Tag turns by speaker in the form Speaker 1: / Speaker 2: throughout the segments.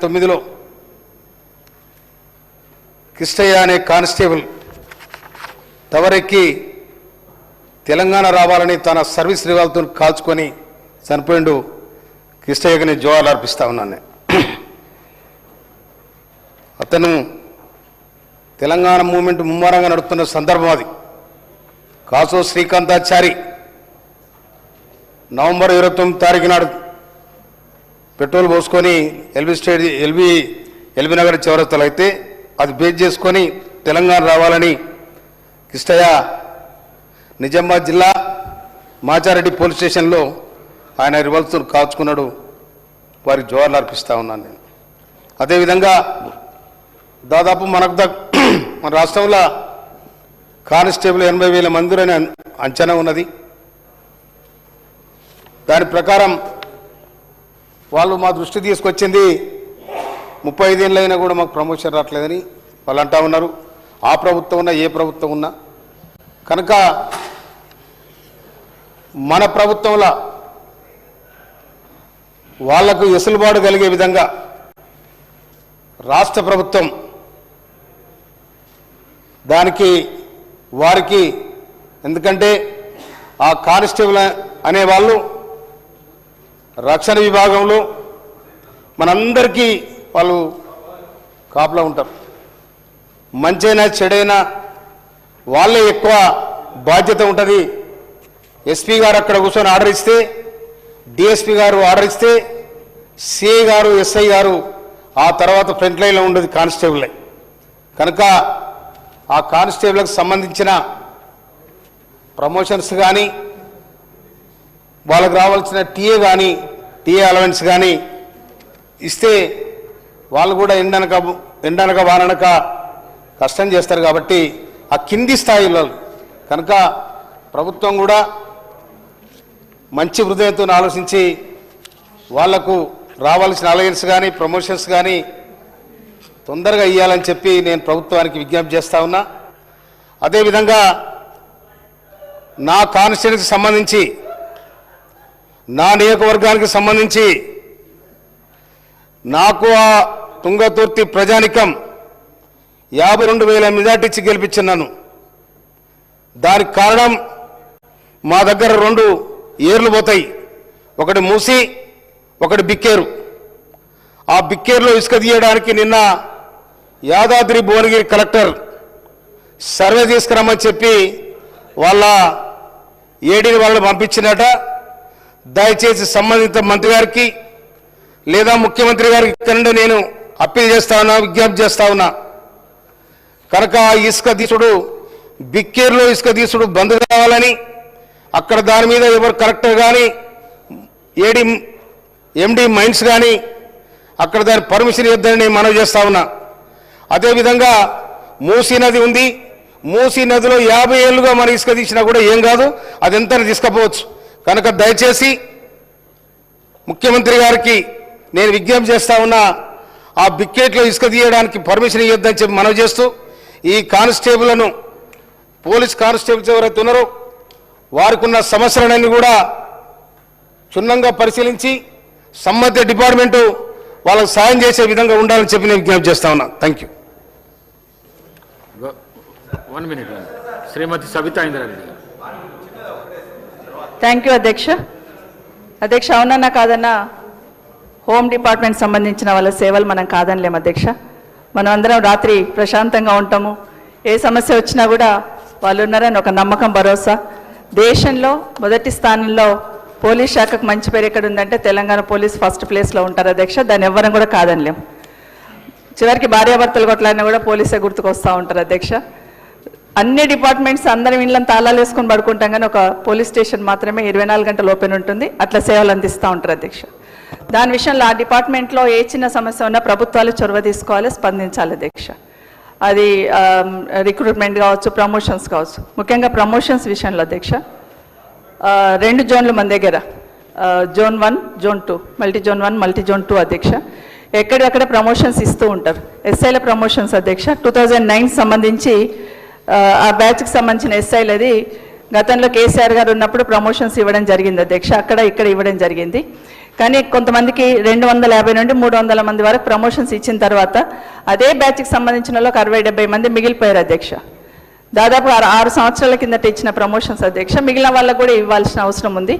Speaker 1: 2009లో కిష్టయ్య అనే కానిస్టేబుల్ టవరెక్కి తెలంగాణ రావాలని తన సర్వీస్ రివాల్వర్తో కాల్చుకొని చనిపోయిండు. కిష్టయ్యకి నేను జోహార్లు అర్పిస్తా ఉన్నాను. అతను తెలంగాణ మూవ్మెంట్ ముమ్మరంగా నడుపుతున్న సందర్భం అది. కాసో శ్రీకాంతాచారి నవంబర్ 29 తారీఖు నాడు పెట్రోల్ పోసుకొని ఎల్బీ నగర్ చౌరస్తలో అయితే అది బేస్ చేసుకొని తెలంగాణ రావాలని కిష్టయ్య నిజామాబాద్ జిల్లా మాచారెడ్డి పోలీస్ స్టేషన్లో ఆయన రివాల్వర్తో కాల్చుకున్నాడు. వారికి జోహార్లు అర్పిస్తూ ఉన్నాను నేను. అదేవిధంగా దాదాపు మన రాష్ట్రంలో కానిస్టేబుల్ 80,000 మంది అని అంచనా ఉన్నది. దాని ప్రకారం వాళ్ళు మా దృష్టి తీసుకొచ్చింది 35 ఏళ్ళు అయినా కూడా మాకు ప్రమోషన్ రావట్లేదని వాళ్ళు అంటా ఉన్నారు. ఆ ప్రభుత్వం ఉన్నా ఏ ప్రభుత్వం ఉన్నా కనుక మన ప్రభుత్వంలో వాళ్లకు ఎసులుబాటు కలిగే విధంగా రాష్ట్ర ప్రభుత్వం దానికి వారికి, ఎందుకంటే ఆ కానిస్టేబుల్ అనేవాళ్ళు రక్షణ విభాగంలో మనందరికీ వాళ్ళు కాపులా ఉంటారు. మంచైనా చెడైనా వాళ్ళే ఎక్కువ బాధ్యత ఉంటుంది. ఎస్పీ గారు అక్కడ కూర్చొని ఆర్డర్ ఇస్తే, డిఎస్పీ గారు ఆర్డర్ ఇస్తే, సిఐ గారు ఎస్ఐ గారు ఆ తర్వాత ఫ్రంట్ లైన్లో ఉండేది కానిస్టేబుల్లే. కనుక ఆ కానిస్టేబుల్కి సంబంధించిన ప్రమోషన్స్ కానీ వాళ్ళకు రావాల్సిన టీఏ అలవెన్స్ కానీ ఇస్తే వాళ్ళు కూడా ఎండనక వాననక కష్టం చేస్తారు. కాబట్టి ఆ కింది స్థాయిలో కనుక ప్రభుత్వం కూడా మంచి హృదయంతో ఆలోచించి వాళ్లకు రావాల్సిన అలయన్స్ కానీ ప్రమోషన్స్ కానీ తొందరగా ఇవ్వాలని చెప్పి నేను ప్రభుత్వానికి విజ్ఞప్తి చేస్తా ఉన్నా. అదేవిధంగా నా కాన్స్టిట్యూన్సీకి సంబంధించి, నా నియోజకవర్గానికి సంబంధించి నాకు ఆ తుంగతుర్తి ప్రజానికం 52,000 మెజార్టీ ఇచ్చి గెలిపించున్నాను. దానికి కారణం మా దగ్గర 2 ఏర్లు పోతాయి. ఒకటి మూసి, ఒకటి బిక్కేరు. ఆ బిక్కేరులో ఇసుక తీయడానికి నిన్న యాదాద్రి భువనగిరి కలెక్టర్ సర్వే తీసుకురమ్మని చెప్పి వాళ్ళ ఏడీని వాళ్ళని పంపించినట. దయచేసి సంబంధిత మంత్రి గారికి లేదా ముఖ్యమంత్రి గారికి ఇక్కడ నేను అప్పీల్ చేస్తా ఉన్నా, విజ్ఞప్తి చేస్తా ఉన్నా. కనుక ఇసుక తీసుడు, బిక్కేరులో ఇసుక తీసుడు బంద్ కావాలని, అక్కడ దాని మీద ఎవరు కలెక్టర్ కానీ ఎండి మైన్స్ కానీ అక్కడ దాని పర్మిషన్ ఇద్దని నేను మనవి చేస్తా ఉన్నా. అదేవిధంగా మూసీ నది ఉంది. మూసీ నదిలో 50 ఏళ్ళుగా మన ఇసుక తీసినా కూడా ఏం కాదు, అది ఎంత తీసుకపోవచ్చు. కనుక దయచేసి ముఖ్యమంత్రి గారికి నేను విజ్ఞప్తి చేస్తా ఉన్నా, ఆ బిక్కెట్లో ఇసుక తీయడానికి పర్మిషన్ ఇవ్వద్దని చెప్పి మనవి చేస్తూ, ఈ కానిస్టేబుల్ను పోలీస్ కానిస్టేబుల్స్ ఎవరైతే ఉన్నారో వారికి ఉన్న సమస్యలన్నీ కూడా క్షుణ్ణంగా పరిశీలించి సంబంధిత డిపార్ట్మెంటు వాళ్ళకు సాయం చేసే విధంగా ఉండాలని చెప్పి నేను విజ్ఞప్తి చేస్తా ఉన్నా. Thank you.
Speaker 2: 1 minute. Shrimati Sabitha Indra Reddy.
Speaker 3: Thank you అధ్యక్ష. అవునన్నా కాదన్నా హోమ్ డిపార్ట్మెంట్ సంబంధించిన వాళ్ళ సేవలు మనం కాదనిలేం అధ్యక్ష. మనం అందరం రాత్రి ప్రశాంతంగా ఉంటాము. ఏ సమస్య వచ్చినా కూడా వాళ్ళు ఉన్నారని ఒక నమ్మకం, భరోసా. దేశంలో మొదటి స్థానంలో పోలీస్ శాఖకు మంచి పేరు ఎక్కడ ఉందంటే తెలంగాణ పోలీస్ ఫస్ట్ ప్లేస్లో ఉంటారు అధ్యక్ష. దాన్ని ఎవ్వరం కూడా కాదనిలేం. చివరికి భార్యాభర్తలు కొట్లాడినా కూడా పోలీసే గుర్తుకొస్తూ ఉంటారు అధ్యక్ష. అన్ని డిపార్ట్మెంట్స్ అందరం ఇళ్ళని తాళాలు వేసుకొని పడుకుంటాం, కానీ ఒక పోలీస్ స్టేషన్ మాత్రమే 24 గంటలు ఓపెన్ ఉంటుంది. అట్లా సేవలు అందిస్తూ ఉంటారు అధ్యక్ష. దాని విషయంలో ఆ డిపార్ట్మెంట్లో ఏ చిన్న సమస్య ఉన్నా ప్రభుత్వాలు చొరవ తీసుకోవాలి, స్పందించాలి అధ్యక్ష. అది రిక్రూట్మెంట్ కావచ్చు, ప్రమోషన్స్ కావచ్చు. ముఖ్యంగా ప్రమోషన్స్ విషయంలో అధ్యక్ష 2 జోన్లు మన దగ్గర, zone 1, zone 2, multi zone 1, multi zone 2 అధ్యక్ష. ఎక్కడెక్కడ ప్రమోషన్స్ ఇస్తూ ఉంటారు. ఎస్ఐల ప్రమోషన్స్ అధ్యక్ష 2009 సంబంధించి ఆ బ్యాచ్కి సంబంధించిన ఎస్ఐలది గతంలో కేసీఆర్ గారు ఉన్నప్పుడు ప్రమోషన్స్ ఇవ్వడం జరిగింది అధ్యక్ష. అక్కడ ఇక్కడ ఇవ్వడం జరిగింది. కానీ కొంతమందికి 250 నుండి 300 మంది వరకు ప్రమోషన్స్ ఇచ్చిన తర్వాత అదే బ్యాచ్కి సంబంధించిన వాళ్ళకి 60-70 మంది మిగిలిపోయారు అధ్యక్ష. దాదాపు 6 సంవత్సరాల కిందట ఇచ్చిన ప్రమోషన్స్ అధ్యక్ష. మిగిలిన వాళ్ళకు కూడా ఇవ్వాల్సిన అవసరం ఉంది.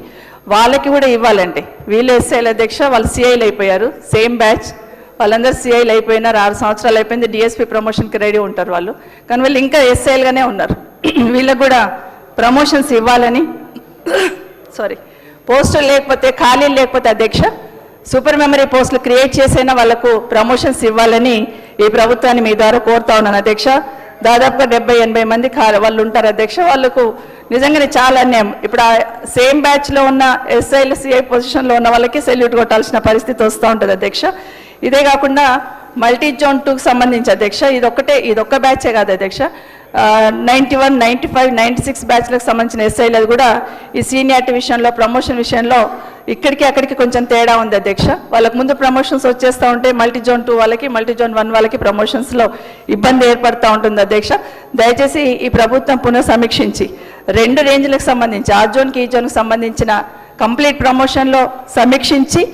Speaker 3: వాళ్ళకి కూడా ఇవ్వాలండి. వీళ్ళు ఎస్ఐలు అధ్యక్ష, వాళ్ళు సిఐలు అయిపోయారు. సేమ్ బ్యాచ్ వాళ్ళందరూ సిఐలు అయిపోయినారు. 6 సంవత్సరాలు అయిపోయింది. డిఎస్పీ ప్రమోషన్కి రెడీ ఉంటారు వాళ్ళు. కానీ వీళ్ళు ఇంకా ఎస్ఐలుగానే ఉన్నారు. వీళ్ళకు కూడా ప్రమోషన్స్ ఇవ్వాలని పోస్టులు లేకపోతే ఖాళీలు లేకపోతే అధ్యక్ష సూపర్ మెమరీ పోస్టులు క్రియేట్ చేసైనా వాళ్ళకు ప్రమోషన్స్ ఇవ్వాలని ఈ ప్రభుత్వాన్ని మీ ద్వారా కోరుతా ఉన్నాను అధ్యక్ష. దాదాపుగా 70-80 మంది వాళ్ళు ఉంటారు అధ్యక్ష. వాళ్ళకు నిజంగానే చాలా అన్యాయం. ఇప్పుడు ఆ సేమ్ బ్యాచ్లో ఉన్న ఎస్ఐలు సిఐ పొజిషన్లో ఉన్న వాళ్ళకి సెల్యూట్ కొట్టాల్సిన పరిస్థితి వస్తూ ఉంటుంది అధ్యక్ష. ఇదే కాకుండా మల్టీ జోన్ 2కి సంబంధించి అధ్యక్ష ఇదొక్క బ్యాచే కాదు అధ్యక్ష. 91, 95, 96 బ్యాచ్లకు సంబంధించిన ఎస్ఐలు కూడా ఈ సీనియారిటీ విషయంలో ప్రమోషన్ విషయంలో ఇక్కడికి అక్కడికి కొంచెం తేడా ఉంది అధ్యక్ష. వాళ్ళకు ముందు ప్రమోషన్స్ వచ్చేస్తూ ఉంటే మల్టీ జోన్ 2 వాళ్ళకి మల్టీ జోన్ 1 వాళ్ళకి ప్రమోషన్స్లో ఇబ్బంది ఏర్పడుతూ ఉంటుంది అధ్యక్ష. దయచేసి ఈ ప్రభుత్వం పునఃసమీక్షించి 2 రేంజ్లకు సంబంధించి ఆ జోన్కి ఈ జోన్కి సంబంధించిన కంప్లీట్ ప్రమోషన్లో సమీక్షించి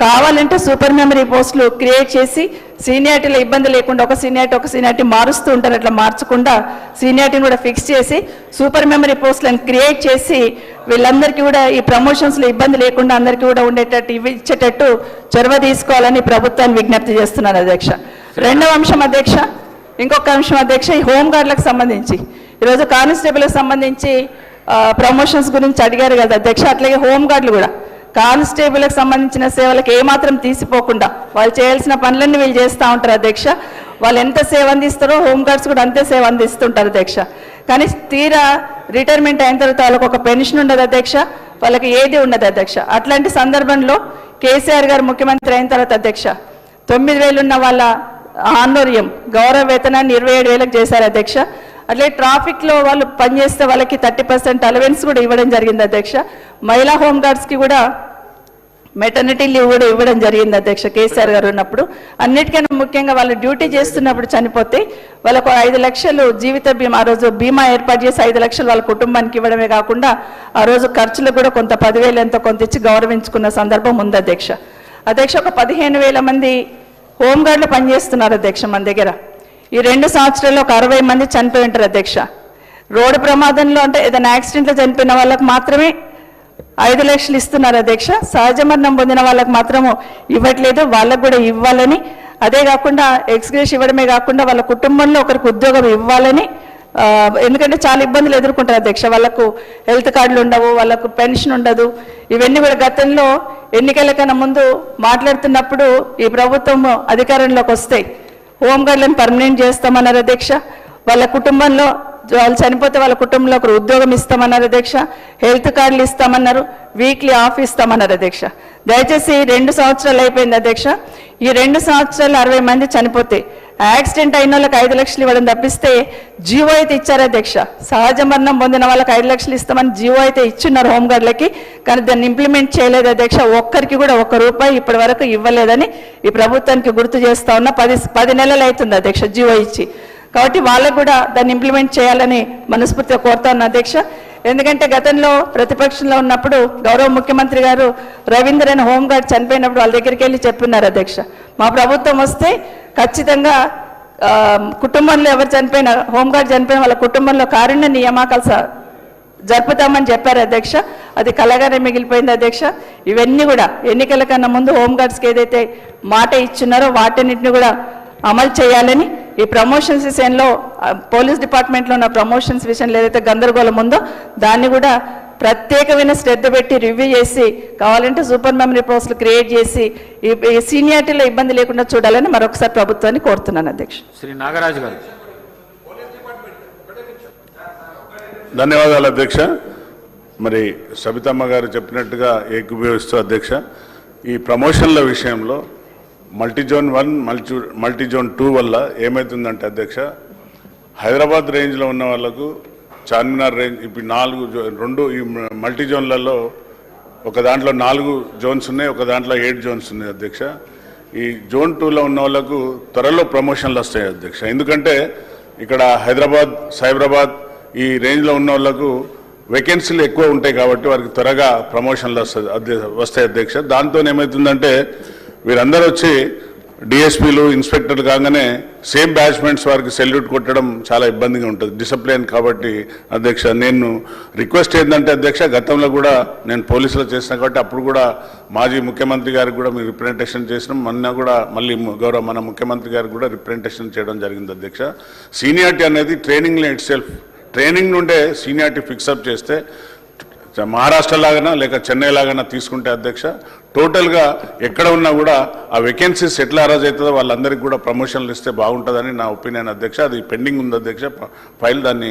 Speaker 3: కావాలంటే సూపర్ మెమరీ పోస్టులు క్రియేట్ చేసి సీనియారిటీలో ఇబ్బంది లేకుండా ఒక సీనియారిటీ మారుస్తూ ఉంటారు. అట్లా మార్చకుండా సీనియారిటీని కూడా ఫిక్స్ చేసి సూపర్ మెమరీ పోస్టులను క్రియేట్ చేసి వీళ్ళందరికీ కూడా ఈ ప్రమోషన్స్లో ఇబ్బంది లేకుండా అందరికీ కూడా ఉండేటట్టు ఇచ్చేటట్టు చొరవ తీసుకోవాలని ప్రభుత్వాన్ని విజ్ఞప్తి చేస్తున్నాను అధ్యక్ష. రెండవ అంశం అధ్యక్ష, ఇంకొక అంశం అధ్యక్ష, ఈ హోంగార్డులకు సంబంధించి ఈరోజు కానిస్టేబుల్కి సంబంధించి ప్రమోషన్స్ గురించి అడిగారు కదా అధ్యక్ష. అట్లాగే హోంగార్డులు కూడా కానిస్టేబుల్కి సంబంధించిన సేవలకు ఏమాత్రం తీసిపోకుండా వాళ్ళు చేయాల్సిన పనులన్నీ వీళ్ళు చేస్తూ ఉంటారు అధ్యక్ష. వాళ్ళు ఎంత సేవ అందిస్తారో హోంగార్డ్స్ కూడా అంతే సేవ అందిస్తుంటారు అధ్యక్ష. కానీ తీరా రిటైర్మెంట్ అయిన తర్వాత వాళ్ళకి ఒక పెన్షన్ ఉండదు అధ్యక్ష, వాళ్ళకి ఏది ఉండదు అధ్యక్ష. అట్లాంటి సందర్భంలో కేసీఆర్ గారు ముఖ్యమంత్రి అయిన తర్వాత అధ్యక్ష 9,000 ఉన్న వాళ్ళ ఆనోర్యం గౌరవ వేతనాన్ని 27,000కి చేశారు అధ్యక్ష. అట్లే ట్రాఫిక్లో వాళ్ళు పనిచేస్తే వాళ్ళకి 30% అలవెన్స్ కూడా ఇవ్వడం జరిగింది అధ్యక్ష. మహిళా హోంగార్డ్స్కి కూడా మెటర్నిటీ లీవ్ కూడా ఇవ్వడం జరిగింది అధ్యక్ష కేసీఆర్ గారు ఉన్నప్పుడు. అన్నిటికన్నా ముఖ్యంగా వాళ్ళు డ్యూటీ చేస్తున్నప్పుడు చనిపోతే వాళ్ళకు 5 లక్షలు జీవిత బీమా, ఆ రోజు బీమా ఏర్పాటు చేసి 5 లక్షలు వాళ్ళ కుటుంబానికి ఇవ్వడమే కాకుండా ఆ రోజు ఖర్చులు కూడా కొంత 10,000 ఎంతో కొంత ఇచ్చి గౌరవించుకున్న సందర్భం ఉంది అధ్యక్ష. ఒక 15,000 మంది హోంగార్డులు పనిచేస్తున్నారు అధ్యక్ష మన దగ్గర. ఈ 2 సంవత్సరాల్లో ఒక 60 మంది చనిపోయి ఉంటారు అధ్యక్ష. రోడ్డు ప్రమాదంలో అంటే ఏదైనా యాక్సిడెంట్లో చనిపోయిన వాళ్ళకు మాత్రమే 5 లక్షలు ఇస్తున్నారు అధ్యక్ష. సహజ మరణం పొందిన వాళ్ళకు మాత్రము ఇవ్వట్లేదు, వాళ్ళకు కూడా ఇవ్వాలని. అదే కాకుండా ఎక్స్గ్రేస్ ఇవ్వడమే కాకుండా వాళ్ళ కుటుంబంలో ఒకరికి ఉద్యోగం ఇవ్వాలని. ఎందుకంటే చాలా ఇబ్బందులు ఎదుర్కొంటారు అధ్యక్ష. వాళ్ళకు హెల్త్ కార్డులు ఉండవు, వాళ్ళకు పెన్షన్ ఉండదు. ఇవన్నీ కూడా గతంలో ఎన్నికల కన్నా ముందు మాట్లాడుతున్నప్పుడు ఈ ప్రభుత్వం అధికారంలోకి వస్తాయి హోంగార్డులను పర్మనెంట్ చేస్తామన్నారు అధ్యక్ష. వాళ్ళ కుటుంబంలో వాళ్ళు చనిపోతే వాళ్ళ కుటుంబంలో ఒకరు ఉద్యోగం ఇస్తామన్నారు అధ్యక్ష. హెల్త్ కార్డులు ఇస్తామన్నారు, వీక్లీ ఆఫ్ ఇస్తామన్నారు అధ్యక్ష. దయచేసి 2 సంవత్సరాలు అయిపోయింది అధ్యక్ష. ఈ 2 సంవత్సరాలు 60 మంది చనిపోతే యాక్సిడెంట్ అయిన వాళ్ళకి 5 లక్షలు ఇవ్వడం తప్పిస్తే జీవో అయితే ఇచ్చారు అధ్యక్ష. సహజ మరణం పొందిన వాళ్ళకి 5 లక్షలు ఇస్తామని జీవో అయితే ఇచ్చున్నారు హోంగార్డులకి. కానీ దాన్ని ఇంప్లిమెంట్ చేయలేదు అధ్యక్ష. ఒక్కరికి కూడా ₹1 ఇప్పటి వరకు ఇవ్వలేదని ఈ ప్రభుత్వానికి గుర్తు చేస్తా ఉన్నా. 10 నెలలు అవుతుంది అధ్యక్ష జీవో ఇచ్చి. కాబట్టి వాళ్ళకు కూడా దాన్ని ఇంప్లిమెంట్ చేయాలని మనస్ఫూర్తిగా కోరుతా ఉన్నా అధ్యక్ష. ఎందుకంటే గతంలో ప్రతిపక్షంలో ఉన్నప్పుడు గౌరవ ముఖ్యమంత్రి గారు రవీంద్ర అనే హోంగార్డ్ చనిపోయినప్పుడు వాళ్ళ దగ్గరికి వెళ్ళి చెప్పున్నారు అధ్యక్ష, మా ప్రభుత్వం వస్తే ఖచ్చితంగా కుటుంబంలో ఎవరు చనిపోయినా హోంగార్డ్ చనిపోయిన వాళ్ళ కుటుంబంలో కారుణ్య నియామకాలు జరుపుతామని చెప్పారు అధ్యక్ష. అది కలగానే మిగిలిపోయింది అధ్యక్ష. ఇవన్నీ కూడా ఎన్నికల కన్నా ముందు హోంగార్డ్స్కి ఏదైతే మాట ఇచ్చున్నారో వాటన్నిటిని కూడా అమలు చేయాలని. ఈ ప్రమోషన్స్ విషయంలో పోలీస్ డిపార్ట్మెంట్లో ఉన్న ప్రమోషన్స్ విషయంలో ఏదైతే గందరగోళం ఉందో దాన్ని కూడా ప్రత్యేకమైన శ్రద్ధ పెట్టి రివ్యూ చేసి కావాలంటే సూపర్ మెమరీ పోస్టులు క్రియేట్ చేసి ఈ సీనియారిటీలో ఇబ్బంది లేకుండా చూడాలని మరొకసారి ప్రభుత్వాన్ని కోరుతున్నాను అధ్యక్ష.
Speaker 2: శ్రీ నాగరాజు గారు.
Speaker 4: ధన్యవాదాలు అధ్యక్ష. మరి సబితమ్మ గారు చెప్పినట్టుగా ఏకీభవిస్తూ అధ్యక్ష, ఈ ప్రమోషన్ల విషయంలో మల్టీజోన్ 1 మల్టీజోన్ 2 వల్ల ఏమవుతుందంటే అధ్యక్ష, హైదరాబాద్ రేంజ్లో ఉన్న వాళ్ళకు చార్మినార్ రేంజ్ ఇప్పుడు 2 ఈ మల్టీ జోన్లలో ఒక దాంట్లో 4 జోన్స్ ఉన్నాయి, ఒక దాంట్లో 8 జోన్స్ ఉన్నాయి అధ్యక్ష. ఈ జోన్ 2లో ఉన్న వాళ్ళకు త్వరలో ప్రమోషన్లు వస్తాయి అధ్యక్ష. ఎందుకంటే ఇక్కడ హైదరాబాద్, సైబరాబాద్ ఈ రేంజ్లో ఉన్న వాళ్ళకు వేకెన్సీలు ఎక్కువ ఉంటాయి కాబట్టి వారికి త్వరగా ప్రమోషన్లు వస్తాయి అధ్యక్ష. దాంతో ఏమవుతుందంటే వీరందరూ వచ్చి డిఎస్పీలు ఇన్స్పెక్టర్లు కాగానే సేమ్ బ్యాచ్మెంట్స్ వారికి సెల్యూట్ కొట్టడం చాలా ఇబ్బందిగా ఉంటుంది, డిసిప్లిన్. కాబట్టి అధ్యక్ష నేను రిక్వెస్ట్ ఏంటంటే అధ్యక్ష, గతంలో కూడా నేను పోలీసులో చేసిన కాబట్టి అప్పుడు కూడా మాజీ ముఖ్యమంత్రి గారికి కూడా మీరు రిప్రజెంటేషన్ చేసినాం, మొన్న కూడా మళ్ళీ గౌరవ మన ముఖ్యమంత్రి గారికి కూడా రిప్రజెంటేషన్ చేయడం జరిగింది అధ్యక్ష. సీనియారిటీ అనేది ట్రైనింగ్లో ఇట్ సెల్ఫ్, ట్రైనింగ్ నుండే సీనియారిటీ ఫిక్సప్ చేస్తే మహారాష్ట్ర లాగానా లేక చెన్నై లాగానా తీసుకుంటే అధ్యక్ష, టోటల్గా ఎక్కడ ఉన్నా కూడా ఆ వేకెన్సీస్ ఎట్లా అరేంజ్ అవుతుందో వాళ్ళందరికీ కూడా ప్రమోషన్లు ఇస్తే బాగుంటుందని నా ఒపీనియన్ అధ్యక్ష. అది పెండింగ్ ఉంది అధ్యక్ష ఫైల్, దాన్ని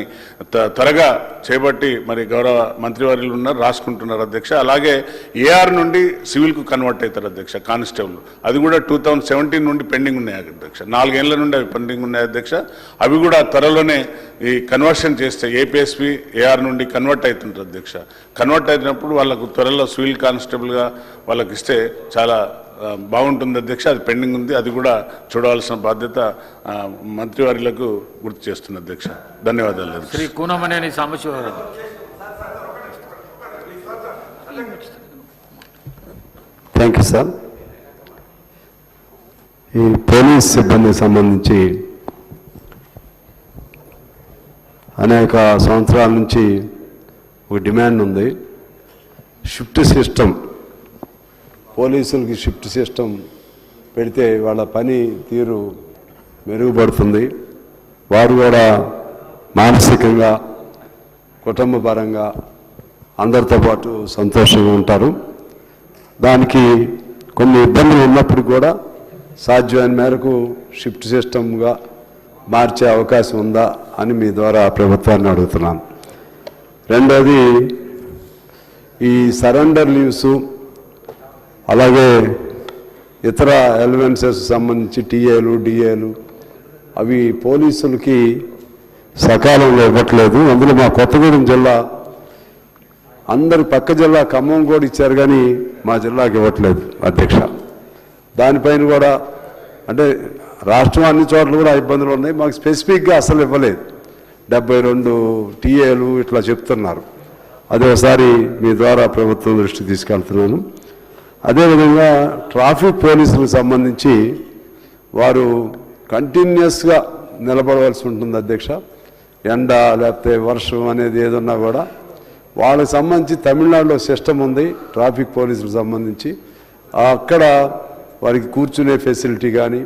Speaker 4: త్వరగా చేపట్టి మరి గౌరవ మంత్రివర్యులు ఉన్నారు రాసుకుంటున్నారు అధ్యక్ష. అలాగే ఏఆర్ నుండి సివిల్కు కన్వర్ట్ అవుతారు అధ్యక్ష కానిస్టేబుల్, అది కూడా 2017 నుండి పెండింగ్ ఉన్నాయి అధ్యక్ష, 4 ఏళ్ల నుండి అవి పెండింగ్ ఉన్నాయి అధ్యక్ష. అవి కూడా త్వరలోనే ఈ కన్వర్షన్ చేస్తే ఏపీఎస్పీ ఏఆర్ నుండి కన్వర్ట్ అవుతుంటారు అధ్యక్ష. కన్వర్ట్ అయినప్పుడు వాళ్ళకు త్వరలో సివిల్ కానిస్టేబుల్గా వాళ్ళకి ఇస్తే చాలా బాగుంటుంది అధ్యక్ష. అది పెండింగ్ ఉంది, అది కూడా చూడవలసిన బాధ్యత మంత్రివారులకు గుర్తు చేస్తుంది అధ్యక్ష. ధన్యవాదాలు.
Speaker 2: Shri Kunamneni Sambasiva Rao.
Speaker 5: Thank you sir. ఈ పోలీస్ సిబ్బందికి సంబంధించి అనేక సంవత్సరాల నుంచి ఒక డిమాండ్ ఉంది. షిఫ్ట్ సిస్టమ్, పోలీసులకి షిఫ్ట్ సిస్టమ్ పెడితే వాళ్ళ పని తీరు మెరుగుపడుతుంది, వారు కూడా మానసికంగా కుటుంబపరంగా అందరితో పాటు సంతోషంగా ఉంటారు. దానికి కొన్ని ఇబ్బందులు ఉన్నప్పుడు కూడా సాధ్యమైన మేరకు షిఫ్ట్ సిస్టమ్గా మార్చే అవకాశం ఉందా అని మీ ద్వారా ప్రభుత్వాన్ని అడుగుతున్నాను. రెండోది, ఈ సరెండర్ లీవ్స్ అలాగే ఇతర ఎలివెన్సెస్ సంబంధించి టీఏలు డిఏలు అవి పోలీసులకి సకాలంలో ఇవ్వట్లేదు. అందులో మా కొత్తగూడెం జిల్లా, అందరి పక్క జిల్లా ఖమ్మం కూడా ఇచ్చారు కానీ మా జిల్లాకి ఇవ్వట్లేదు అధ్యక్ష. దానిపైన కూడా అంటే రాష్ట్రం అన్ని చోట్ల కూడా ఇబ్బందులు ఉన్నాయి, మాకు స్పెసిఫిక్గా అసలు ఇవ్వలేదు. 72 టీఏలు ఇట్లా చెప్తున్నారు. అది ఒకసారి మీ ద్వారా ప్రభుత్వం దృష్టికి తీసుకెళ్తున్నాను. అదేవిధంగా ట్రాఫిక్ పోలీసులకు సంబంధించి వారు కంటిన్యూస్గా నిలబడవలసి ఉంటుంది అధ్యక్ష. ఎండ లేకపోతే వర్షం అనేది ఏదన్నా కూడా వాళ్ళకి సంబంధించి తమిళనాడులో సిస్టమ్ ఉంది ట్రాఫిక్ పోలీసులకు సంబంధించి, అక్కడ వారికి కూర్చునే ఫెసిలిటీ కానీ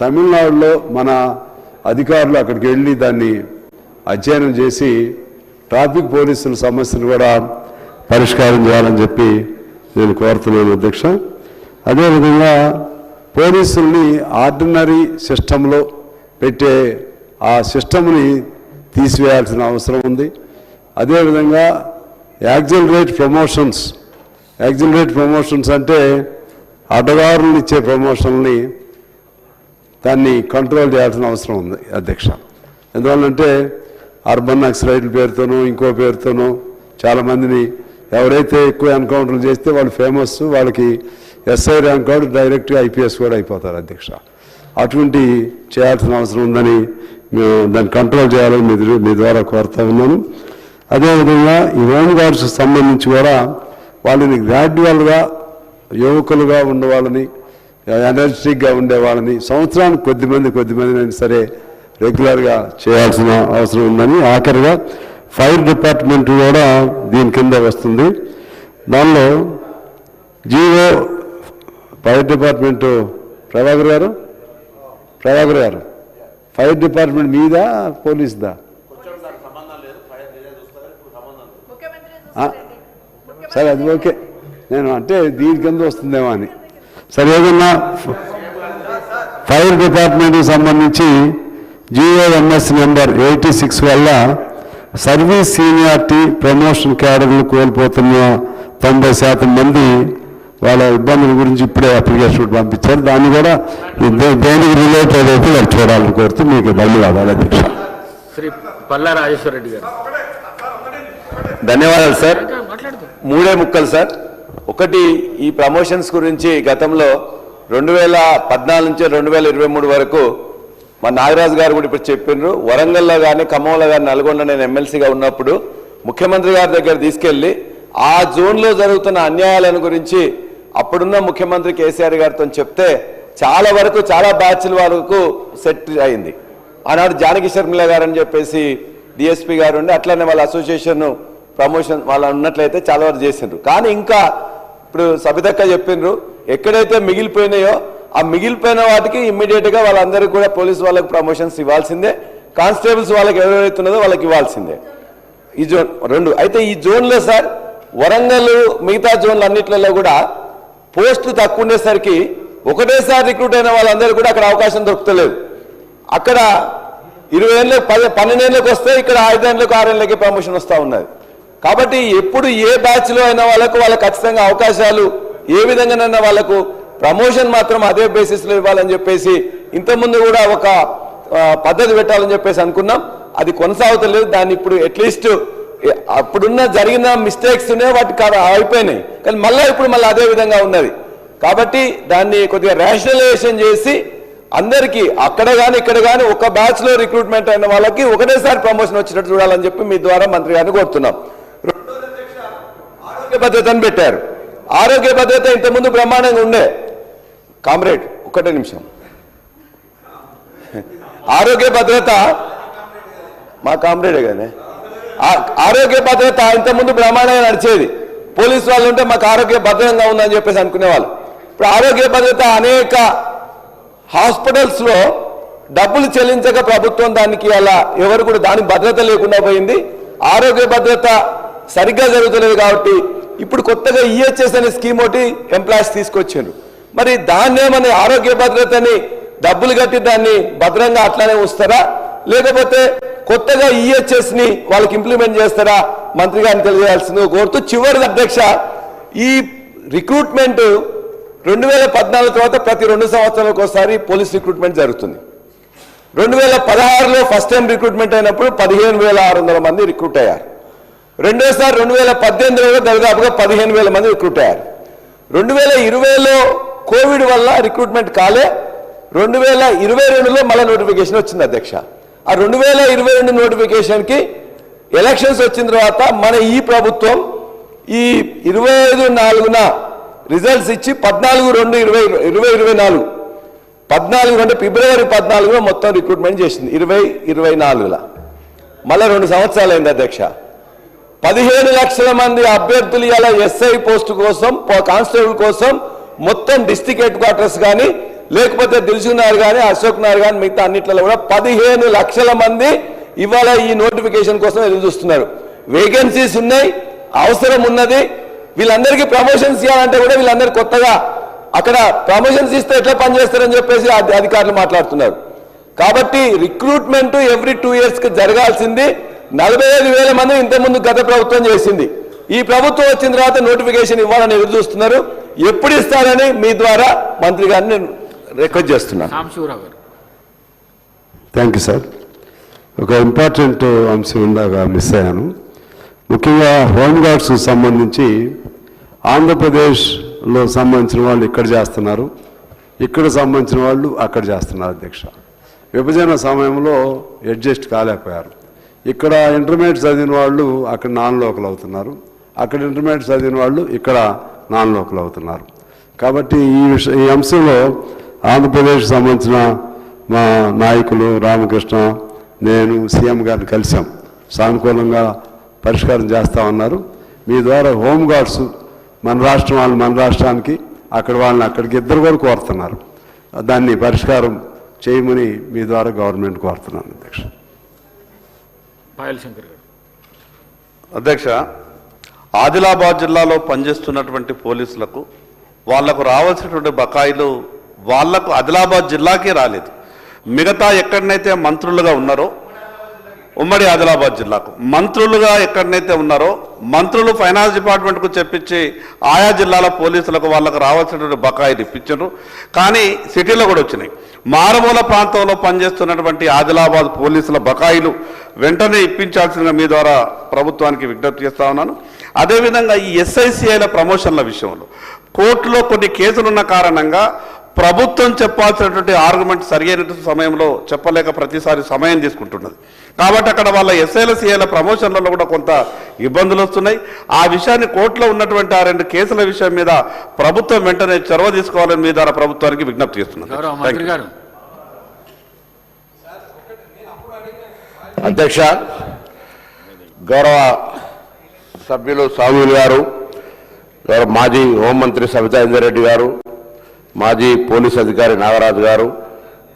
Speaker 5: తమిళనాడులో మన అధికారులు అక్కడికి వెళ్ళి దాన్ని అధ్యయనం చేసి ట్రాఫిక్ పోలీసుల సమస్యను కూడా పరిష్కారం చేయాలని చెప్పి నేను కోరుతున్నాను అధ్యక్ష. అదేవిధంగా పోలీసుల్ని ఆర్డినరీ సిస్టంలో పెట్టే ఆ సిస్టమ్ని తీసివేయాల్సిన అవసరం ఉంది. అదేవిధంగా యాక్సిలరేట్ ప్రమోషన్స్ అంటే అడ్డదారులు ఇచ్చే ప్రమోషన్ని దాన్ని కంట్రోల్ చేయాల్సిన అవసరం ఉంది అధ్యక్ష. ఎందువల్లంటే అర్బన్ నక్సలైట్ల పేరుతోనో ఇంకో పేరుతోనో చాలామందిని ఎవరైతే ఎక్కువ ఎన్కౌంటర్లు చేస్తే వాళ్ళు ఫేమస్, వాళ్ళకి ఎస్ఐ ర్యాంక్ కూడా డైరెక్ట్గా ఐపీఎస్ కూడా అయిపోతారు అధ్యక్ష. అటువంటి చేయాల్సిన అవసరం ఉందని మేము దాన్ని కంట్రోల్ చేయాలని మీ ద్వారా కోరుతా ఉన్నాను. అదేవిధంగా ఈ హోమ్ గార్డ్స్ సంబంధించి కూడా వాళ్ళని గ్రాడ్యువల్గా యువకులుగా ఉండేవాళ్ళని, ఎనర్జెటిక్గా ఉండేవాళ్ళని సంవత్సరానికి కొద్దిమంది అయినా సరే రెగ్యులర్గా చేయాల్సిన అవసరం ఉందని. ఆఖరిగా ఫైర్ డిపార్ట్మెంట్ కూడా దీని కింద వస్తుంది. దానిలో జీవో ఫైర్ డిపార్ట్మెంటు ప్రభాకర్ గారు ఫైర్ డిపార్ట్మెంట్ మీదా పోలీసుదా? సరే అది ఓకే, నేను అంటే దీని కింద వస్తుందేమో అని. సరే ఏదన్నా ఫైర్ డిపార్ట్మెంట్కి సంబంధించి GOMS నెంబర్ 86 వల్ల సర్వీస్ సీనియారిటీ ప్రమోషన్ క్యాడర్లు కోల్పోతున్న 90% మంది వాళ్ళ ఇబ్బందుల గురించి ఇప్పుడే అప్లికేషన్ పంపించారు. దాన్ని కూడా దేనికి రిలేటెడ్ అయితే వాళ్ళు చూడాలని కోరుతూ మీకు ధన్యవాదాలు అధ్యక్ష.
Speaker 2: శ్రీ పల్లా రాజేశ్వర రెడ్డి గారు.
Speaker 6: ధన్యవాదాలు సార్. 3 ముక్కలు సార్. ఒకటి, ఈ ప్రమోషన్స్ గురించి గతంలో 2014 నుంచి 2023 వరకు మా నాగరాజు గారు కూడా ఇప్పుడు చెప్పినారు. వరంగల్లో కానీ ఖమ్మంలో కానీ నల్గొండ నేను ఎమ్మెల్సీగా ఉన్నప్పుడు ముఖ్యమంత్రి గారి దగ్గర తీసుకెళ్లి ఆ జోన్లో జరుగుతున్న అన్యాయాలను గురించి అప్పుడున్న ముఖ్యమంత్రి కేసీఆర్ గారితో చెప్తే చాలా వరకు చాలా బ్యాచ్ల వరకు సెట్ అయింది. ఆనాడు జానకి శర్మిల గారు అని చెప్పేసి డిఎస్పీ గారు ఉండి అట్లనే వాళ్ళ అసోసియేషన్ ప్రమోషన్ వాళ్ళ ఉన్నట్లయితే చాలా వరకు చేసిండ్రు. కానీ ఇంకా ఇప్పుడు సబితక్క చెప్పిండ్రు ఎక్కడైతే మిగిలిపోయినాయో ఆ మిగిలిపోయిన వాటికి ఇమ్మీడియట్గా వాళ్ళందరికీ కూడా పోలీసు వాళ్ళకి ప్రమోషన్స్ ఇవ్వాల్సిందే, కానిస్టేబుల్స్ వాళ్ళకి ఎవరైతున్నదో వాళ్ళకి ఇవ్వాల్సిందే. ఈ జోన్ 2 అయితే ఈ జోన్లో సార్ వరంగల్ మిగతా జోన్లు అన్నిట్లలో కూడా పోస్టులు తక్కువ ఉండేసరికి ఒకటేసారి రిక్రూట్ అయిన వాళ్ళందరూ కూడా అక్కడ అవకాశం దొరుకుతలేదు. అక్కడ 20 ఏళ్ళు 12 ఏళ్ళకి వస్తే ఇక్కడ 5 ఏళ్ళకి 6 ఏళ్ళకి ప్రమోషన్ వస్తూ ఉన్నది. కాబట్టి ఎప్పుడు ఏ బ్యాచ్లో అయిన వాళ్ళకు ఖచ్చితంగా అవకాశాలు ఏ విధంగానైనా వాళ్ళకు ప్రమోషన్ మాత్రం అదే బేసిస్లో ఇవ్వాలని చెప్పేసి ఇంతకుముందు కూడా ఒక పద్ధతి పెట్టాలని చెప్పేసి అనుకున్నాం. అది కొనసాగుతలేదు. దాన్ని ఇప్పుడు అట్లీస్ట్ అప్పుడున్న జరిగిన మిస్టేక్స్ వాటి అయిపోయినాయి, కానీ ఇప్పుడు మళ్ళీ అదే విధంగా ఉన్నది. కాబట్టి దాన్ని కొద్దిగా రేషనలైజేషన్ చేసి అందరికీ అక్కడ కానీ ఇక్కడ కానీ ఒక బ్యాచ్లో రిక్రూట్మెంట్ అయిన వాళ్ళకి ఒకటేసారి ప్రమోషన్ వచ్చినట్టు చూడాలని చెప్పి మీ ద్వారా మంత్రి గారిని కోరుతున్నాం. ఆరోగ్య భద్రతను పెట్టారు. ఆరోగ్య భద్రత ఇంతకుముందు బ్రహ్మాండంగా ఉండే. కామ్రేడ్ ఒక్కటే నిమిషం. ఆరోగ్య భద్రత మా కామ్రేడే కానీ ఆరోగ్య భద్రత ఇంతకుముందు బ్రహ్మాండంగా నడిచేది. పోలీసు వాళ్ళు ఉంటే మాకు ఆరోగ్య భద్రంగా ఉందని చెప్పేసి అనుకునేవాళ్ళు. ఇప్పుడు ఆరోగ్య భద్రత అనేక హాస్పిటల్స్లో డబ్బులు చెల్లించక ప్రభుత్వం దానికి అలా ఎవరు కూడా దానికి భద్రత లేకుండా పోయింది. ఆరోగ్య భద్రత సరిగ్గా జరుగుతలేదు. కాబట్టి ఇప్పుడు కొత్తగా ఈహెచ్ఎస్ అనే స్కీమ్ ఒకటి ఎంప్లాయీస్ తీసుకొచ్చారు. మరి దాన్ని ఏమన్నా ఆరోగ్య భద్రతని డబ్బులు కట్టి దాన్ని భద్రంగా అట్లానే ఉంచుతారా, లేకపోతే కొత్తగా ఈహెచ్ఎస్ ని వాళ్ళకి ఇంప్లిమెంట్ చేస్తారా మంత్రి గారిని తెలియజేయాల్సిందిగా కోరుతూ చివరి అధ్యక్ష, ఈ రిక్రూట్మెంట్ 2014 తర్వాత ప్రతి 2 సంవత్సరాలకు ఒకసారి పోలీస్ రిక్రూట్మెంట్ జరుగుతుంది. 2016లో ఫస్ట్ టైం రిక్రూట్మెంట్ అయినప్పుడు 15,600 మంది రిక్రూట్ అయ్యారు. రెండోసారి 2018లో దాదాపుగా 15,000 మంది రిక్రూట్ అయ్యారు. 2020లో కోవిడ్ వల్ల రిక్రూట్మెంట్ కాలే. 2022లో మళ్ళీ నోటిఫికేషన్ వచ్చింది అధ్యక్ష. ఆ 2022 నోటిఫికేషన్కి ఎలక్షన్స్ వచ్చిన తర్వాత మన ఈ ప్రభుత్వం ఈ 25/4న రిజల్ట్స్ ఇచ్చి 14/2/2024 14 ఫిబ్రవరి 14లో మొత్తం రిక్రూట్మెంట్ చేసింది. 2024లో మళ్ళీ 2 సంవత్సరాలు అయింది అధ్యక్ష. 15 లక్షల మంది అభ్యర్థులు ఇలా ఎస్ఐ పోస్టు కోసం కానిస్టేబుల్ కోసం మొత్తం డిస్ట్రిక్ట్ హెడ్ క్వార్టర్స్ కానీ లేకపోతే దిల్సుఖ్నగర్ కానీ అశోక్నగర్ కానీ మిగతా అన్నిట్లలో కూడా 15 లక్షల మంది ఇవాళ ఈ నోటిఫికేషన్ కోసం ఎదురు చూస్తున్నారు. వేకెన్సీస్ ఉన్నాయి, అవసరం ఉన్నది. వీళ్ళందరికీ ప్రమోషన్స్ ఇవ్వాలంటే కూడా వీళ్ళందరూ కొత్తగా అక్కడ ప్రమోషన్స్ ఇస్తే ఎట్లా పనిచేస్తారని చెప్పేసి అధికారులు మాట్లాడుతున్నారు. కాబట్టి రిక్రూట్మెంట్ ఎవ్రీ 2 ఇయర్స్కి జరగాల్సింది. 45,000 మంది ఇంతకుముందు గత ప్రభుత్వం చేసింది. ఈ ప్రభుత్వం వచ్చిన తర్వాత నోటిఫికేషన్ ఇవ్వాలని ఎదురు చూస్తున్నారు. ఎప్పుడు ఇస్తారని మీ ద్వారా మంత్రి గారిని రిక్వెస్ట్ చేస్తున్నాను.
Speaker 2: సాంబశివరావు గారు.
Speaker 5: Thank you sir. ఒక ఇంపార్టెంట్ అంశం ఉందాగా మిస్ అయ్యాను. ముఖ్యంగా హోంగార్డ్స్కి సంబంధించి ఆంధ్రప్రదేశ్లో సంబంధించిన వాళ్ళు ఇక్కడ చేస్తున్నారు, ఇక్కడ సంబంధించిన వాళ్ళు అక్కడ చేస్తున్నారు అధ్యక్ష. విభజన సమయంలో అడ్జస్ట్ కాలేకపోయారు. ఇక్కడ ఇంటర్మీడియట్ చదివిన వాళ్ళు అక్కడ నాన్ లోకల్ అవుతున్నారు, అక్కడ ఇంటర్మీడియట్ చదివిన వాళ్ళు ఇక్కడ నాన్ లోకల్ అవుతున్నారు. కాబట్టి ఈ అంశంలో ఆంధ్రప్రదేశ్కి సంబంధించిన మా నాయకులు రామకృష్ణ, నేను సీఎం గారిని కలిసాం. సానుకూలంగా పరిష్కారం చేస్తా ఉన్నారు. మీ ద్వారా హోంగార్డ్స్ మన రాష్ట్రం వాళ్ళు మన రాష్ట్రానికి, అక్కడ వాళ్ళని అక్కడికి ఇద్దరు కూడా కోరుతున్నారు. దాన్ని పరిష్కారం చేయమని మీ ద్వారా గవర్నమెంట్ కోరుతున్నాను అధ్యక్ష.
Speaker 2: పాయల్ శంకర్ గారు.
Speaker 7: అధ్యక్ష, ఆదిలాబాద్ జిల్లాలో పనిచేస్తున్నటువంటి పోలీసులకు వాళ్లకు రావాల్సినటువంటి బకాయిలు వాళ్లకు ఆదిలాబాద్ జిల్లాకే రాలేదు. మిగతా ఎక్కడనైతే మంత్రులుగా ఉన్నారో ఉమ్మడి ఆదిలాబాద్ జిల్లాకు మంత్రులుగా ఎక్కడనైతే ఉన్నారో మంత్రులు ఫైనాన్స్ డిపార్ట్మెంట్కు చెప్పించి ఆయా జిల్లాల పోలీసులకు వాళ్ళకు రావాల్సినటువంటి బకాయిలు ఇప్పించారు. కానీ సిటీలో కూడా వచ్చినాయి. మారుమూల ప్రాంతంలో పనిచేస్తున్నటువంటి ఆదిలాబాద్ పోలీసుల బకాయిలు వెంటనే ఇప్పించాల్సిందిగా మీ ద్వారా ప్రభుత్వానికి విజ్ఞప్తి చేస్తా ఉన్నాను. అదేవిధంగా ఈ ఎస్ఐసిఐల ప్రమోషన్ల విషయంలో కోర్టులో కొన్ని కేసులున్న కారణంగా ప్రభుత్వం చెప్పాల్సినటువంటి ఆర్గ్యుమెంట్ సరైన సమయంలో చెప్పలేక ప్రతిసారి సమయం తీసుకుంటున్నది. కాబట్టి అక్కడ వాళ్ళ ఎస్ఐల సిఐల ప్రమోషన్లలో కూడా కొంత ఇబ్బందులు వస్తున్నాయి. ఆ విషయాన్ని కోర్టులో ఉన్నటువంటి ఆ 2 కేసుల విషయం మీద ప్రభుత్వం వెంటనే చొరవ తీసుకోవాలని మీ ద్వారా ప్రభుత్వానికి విజ్ఞప్తి చేస్తున్నారు.
Speaker 2: గౌరవ మంత్రి గారు.
Speaker 8: అధ్యక్ష, గౌరవ సభ్యులు స్వాములు గారు, గౌరవ మాజీ హోంమంత్రి సబితా ఇంద్రారెడ్డి గారు, మాజీ పోలీస్ అధికారి నాగరాజు గారు,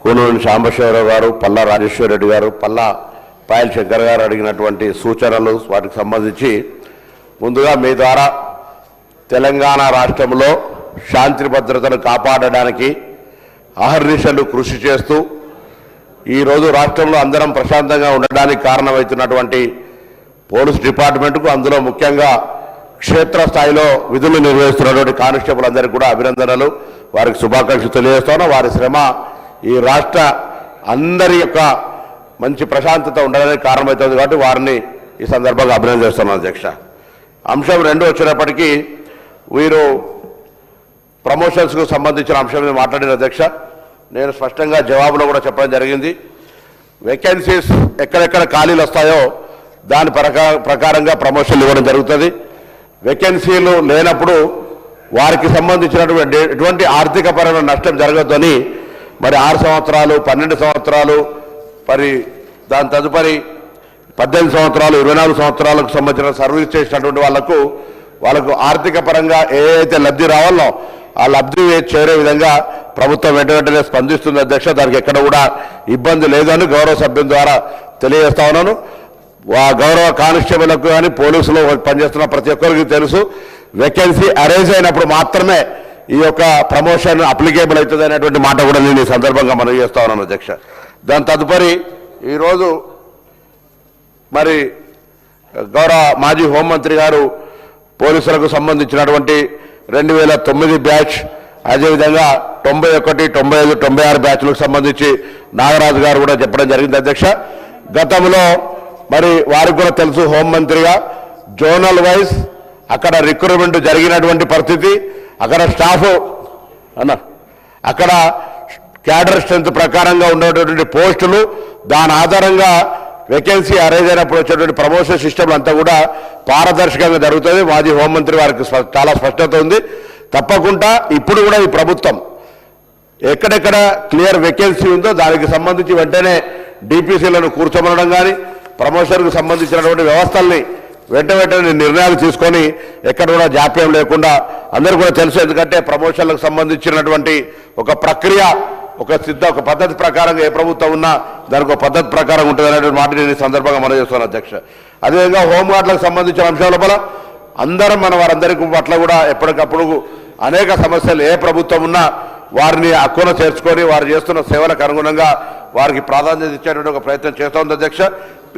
Speaker 8: కూనూరి సాంబశివరావు గారు, పల్లా రాజేశ్వర రెడ్డి గారు, పల్లా పాయల్ శంకర్ గారు అడిగినటువంటి సూచనలు వాటికి సంబంధించి ముందుగా మీ ద్వారా తెలంగాణ రాష్ట్రంలో శాంతి భద్రతను కాపాడడానికి అహర్నిశలు కృషి చేస్తూ ఈరోజు రాష్ట్రంలో అందరం ప్రశాంతంగా ఉండడానికి కారణమవుతున్నటువంటి పోలీస్ డిపార్ట్మెంట్కు, అందులో ముఖ్యంగా క్షేత్రస్థాయిలో విధులు నిర్వహిస్తున్నటువంటి కానిస్టేబుల్ అందరికీ కూడా అభినందనలు, వారికి శుభాకాంక్షలు తెలియజేస్తాను. వారి శ్రమ ఈ రాష్ట్ర అందరి యొక్క మంచి ప్రశాంతత ఉండడానికి కారణమవుతుంది కాబట్టి వారిని ఈ సందర్భంగా అభినందిస్తున్నాను అధ్యక్ష. అంశం 2 వచ్చినప్పటికీ వీరు ప్రమోషన్స్కు సంబంధించిన అంశం మీద మాట్లాడిన అధ్యక్ష, నేను స్పష్టంగా జవాబులో కూడా చెప్పడం జరిగింది. వేకెన్సీస్ ఎక్కడెక్కడ ఖాళీలు వస్తాయో దాని ప్రకారంగా ప్రమోషన్లు ఇవ్వడం జరుగుతుంది. వేకెన్సీలు లేనప్పుడు వారికి సంబంధించినటువంటి ఎటువంటి ఆర్థికపరమైన నష్టం జరగద్దని మరి 6 సంవత్సరాలు, 12 సంవత్సరాలు, మరి దాని తదుపరి 18 సంవత్సరాలు, 24 సంవత్సరాలకు సంబంధించిన సర్వీస్ చేసినటువంటి వాళ్ళకు ఆర్థిక పరంగా ఏదైతే లబ్ధి రావాలో ఆ లబ్ధి చేరే విధంగా ప్రభుత్వం వెంటనే స్పందిస్తుంది అధ్యక్ష. దానికి ఎక్కడ కూడా ఇబ్బంది లేదని గౌరవ సభ్యుల ద్వారా తెలియజేస్తా ఉన్నాను. గౌరవ కానిస్టేబుల్లకు కానీ పోలీసులు పనిచేస్తున్న ప్రతి ఒక్కరికి తెలుసు, వేకెన్సీ అరేంజ్ అయినప్పుడు మాత్రమే ఈ యొక్క ప్రమోషన్ అప్లికేబుల్ అవుతుంది అనేటువంటి మాట కూడా నేను ఈ సందర్భంగా మనవి చేస్తా ఉన్నాను అధ్యక్ష. దాని తదుపరి ఈరోజు మరి గౌరవ మాజీ హోంమంత్రి గారు పోలీసులకు సంబంధించినటువంటి 2009 బ్యాచ్, అదేవిధంగా 91, 95, 96 బ్యాచ్లకు సంబంధించి నాగరాజు గారు కూడా చెప్పడం జరిగింది అధ్యక్ష. గతంలో మరి వారికి కూడా తెలుసు, హోంమంత్రిగా జోనల్ వైజ్ అక్కడ రిక్రూట్మెంట్ జరిగినటువంటి పరిస్థితి, అక్కడ స్టాఫ్ అక్కడ క్యాడర్ స్ట్రెంత్ ప్రకారంగా ఉండేటటువంటి పోస్టులు, దాని ఆధారంగా వేకెన్సీ అరేంజ్ అయినప్పుడు వచ్చేటువంటి ప్రమోషన్ సిస్టమ్ అంతా కూడా పారదర్శకంగా జరుగుతుంది. మాజీ హోంమంత్రి వారికి చాలా స్పష్టత ఉంది. తప్పకుండా ఇప్పుడు కూడా ఈ ప్రభుత్వం ఎక్కడెక్కడ క్లియర్ వేకెన్సీ ఉందో దానికి సంబంధించి వెంటనే డిపిసిలను కూర్చోమనడం కానీ, ప్రమోషన్కు సంబంధించినటువంటి వ్యవస్థల్ని వెంటనే నిర్ణయాలు తీసుకొని ఎక్కడ కూడా జాప్యం లేకుండా, అందరూ కూడా తెలుసు, ఎందుకంటే ప్రమోషన్లకు సంబంధించినటువంటి ఒక ప్రక్రియ, ఒక పద్ధతి ప్రకారంగా ఏ ప్రభుత్వం ఉన్నా దానికి ఒక పద్ధతి ప్రకారం ఉంటుంది అనేటువంటి మాట నేను ఈ సందర్భంగా మనం చేస్తున్నాను అధ్యక్ష. అదేవిధంగా హోంగార్డులకు సంబంధించిన అంశాల లోపల అందరం వారందరికీ పట్ల కూడా ఎప్పటికప్పుడు అనేక సమస్యలు ఏ ప్రభుత్వం ఉన్నా వారిని అక్కున చేర్చుకొని వారు చేస్తున్న సేవలకు అనుగుణంగా వారికి ప్రాధాన్యత ఇచ్చేటువంటి ఒక ప్రయత్నం చేస్తూ ఉంది అధ్యక్ష.